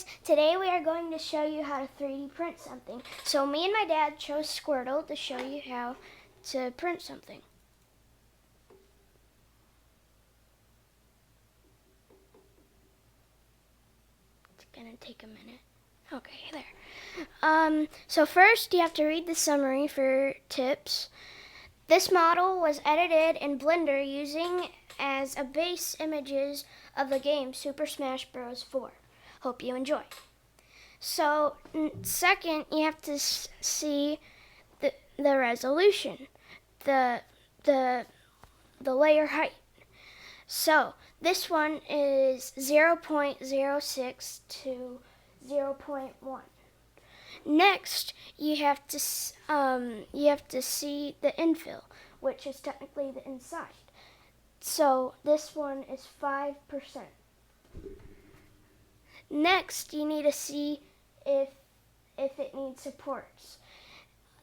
guys, today we are going to show you how to 3D print something. So me and my dad chose Squirtle to show you how to print something. It's gonna take a minute. Okay, there. So first you have to read the summary for tips. This model was edited in Blender using as a base images of the game Super Smash Bros. 4. Hope you enjoy. So second, you have to see the resolution, the layer height. So this one is 0.06 to 0.1. Next, you have to see the infill, which is technically the inside. So this one is 5%. Next, you need to see if it needs supports.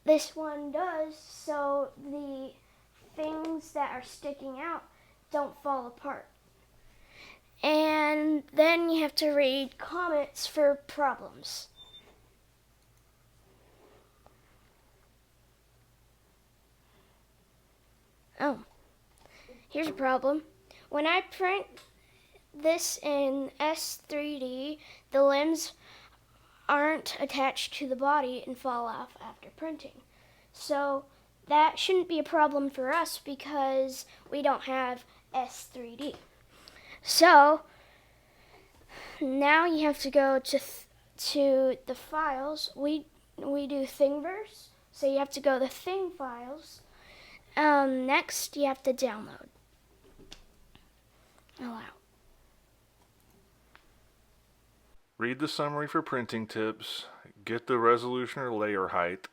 This one does, so the things that are sticking out don't fall apart. And then you have to read comments for problems. Oh, here's a problem. When I print this in S3D, the limbs aren't attached to the body and fall off after printing. So that shouldn't be a problem for us because we don't have S3D. So now you have to go to the files. We do Thingiverse, so you have to go to Thing files. Next, you have to download. Allow. Read the summary for printing tips, get the resolution or layer height,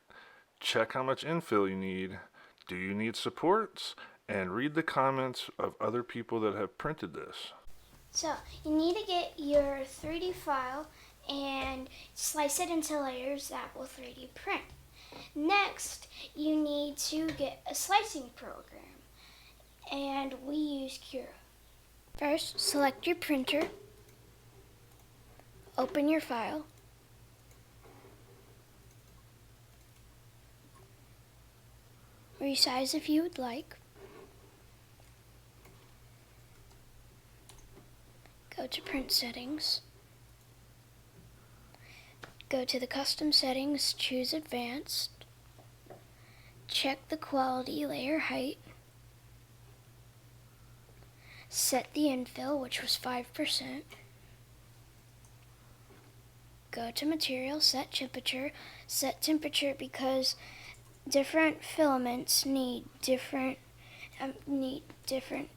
check how much infill you need, do you need supports, and read the comments of other people that have printed this. So, you need to get your 3D file and slice it into layers that will 3D print. Next, you need to get a slicing program, and we use Cura. First, select your printer, open your file, resize if you would like, go to print settings, go to the custom settings, choose advanced, check the quality layer height, set the infill, which was 5%, go to material, set temperature because different filaments need different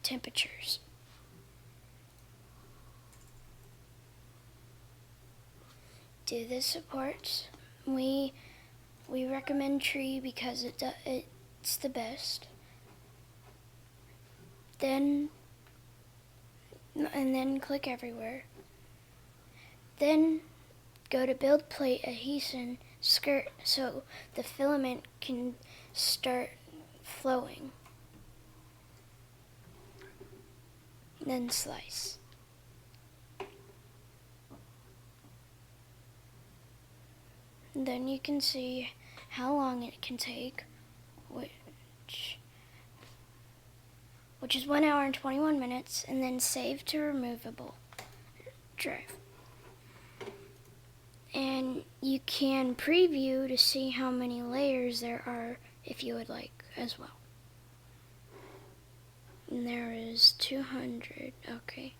temperatures. Do the supports. We recommend tree because it's the best. Then click everywhere. Then go to build plate adhesion skirt so the filament can start flowing. Then slice. Then you can see how long it can take, which is 1 hour and 21 minutes, and then save to removable drive. And you can preview to see how many layers there are if you would like as well. And there is 200, okay.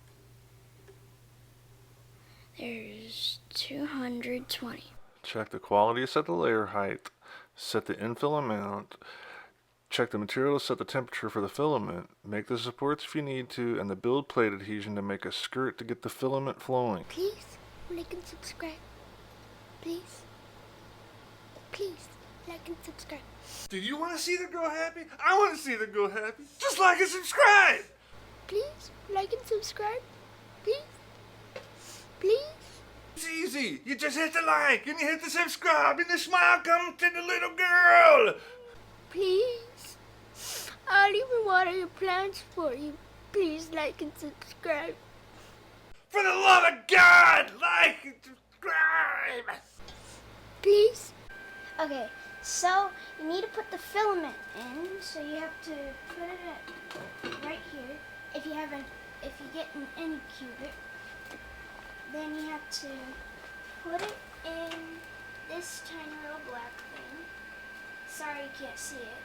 There's 220. Check the quality to set the layer height, set the infill amount, check the material to set the temperature for the filament, make the supports if you need to, and the build plate adhesion to make a skirt to get the filament flowing. Please like and subscribe. Please like and subscribe. Do you want to see the girl happy? I want to see the girl happy. Just like and subscribe. Please like and subscribe. Please. It's easy. You just hit the like and you hit the subscribe and the smile comes to the little girl. Please. I'll even water your plants for you. Please like and subscribe. For the love of God, like. subscribe. Please. Okay, so you need to put the filament in. So you have to put it at right here. If you get an Anycubic, then you have to put it in this tiny little black thing. Sorry you can't see it.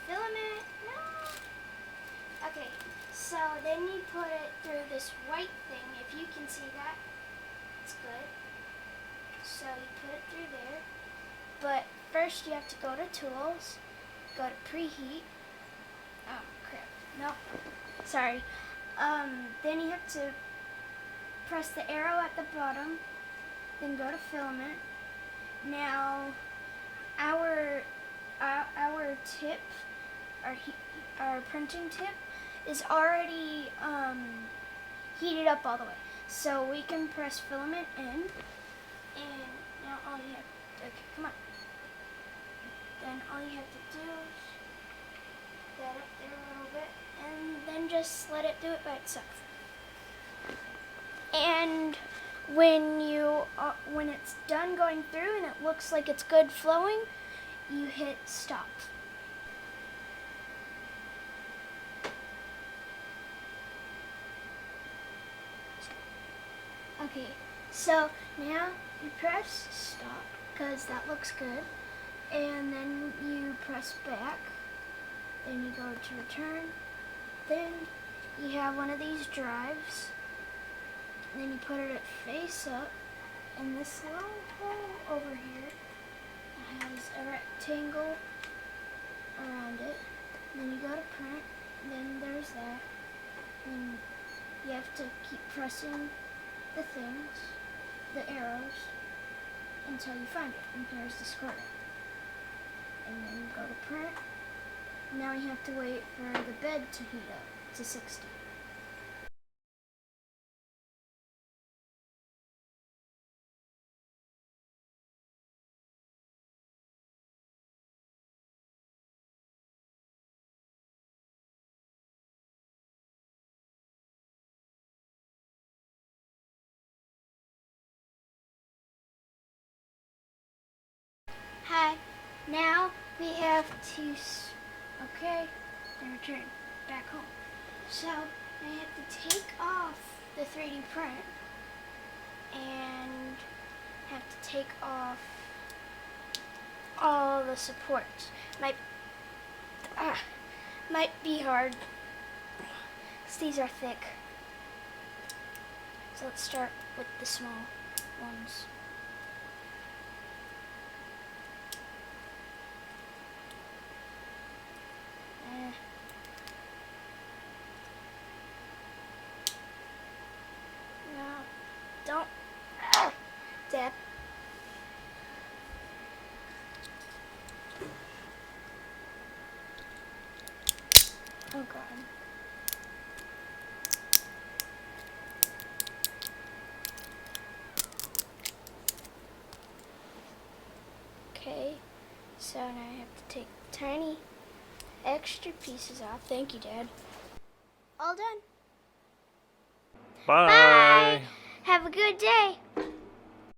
Filament, no. Okay, so then you put it through this white thing. If you can see that, it's good. So you put it through there. But first you have to go to Tools, go to Preheat. Oh crap, no, sorry. Then you have to press the arrow at the bottom, then go to Filament. Now, our tip, our printing tip, is already heated up all the way. So we can press Filament in, and now all you have, okay, come on. Then all you have to do is that up there a little bit, and then just let it do it by itself. And when it's done going through and it looks like it's good flowing, you hit stop. Okay, so now you press stop because that looks good, and then you press back, then you go to return, then you have one of these drives, and then you put it face up, and this little hole over here has a rectangle around it. Then you go to print, then there's that, and you have to keep pressing the things, the arrows, until you find it, and there's the square. And then you go to print. Now you have to wait for the bed to heat up to 60. Hi, now we have to, okay, and return back home. So I have to take off the 3D print and have to take off all the supports. Might be hard, because these are thick. So let's start with the small ones. No, don't. Dad. Oh God. Okay, so now I have to take tiny extra pieces off. Thank you, Dad. All done. Bye. Have a good day.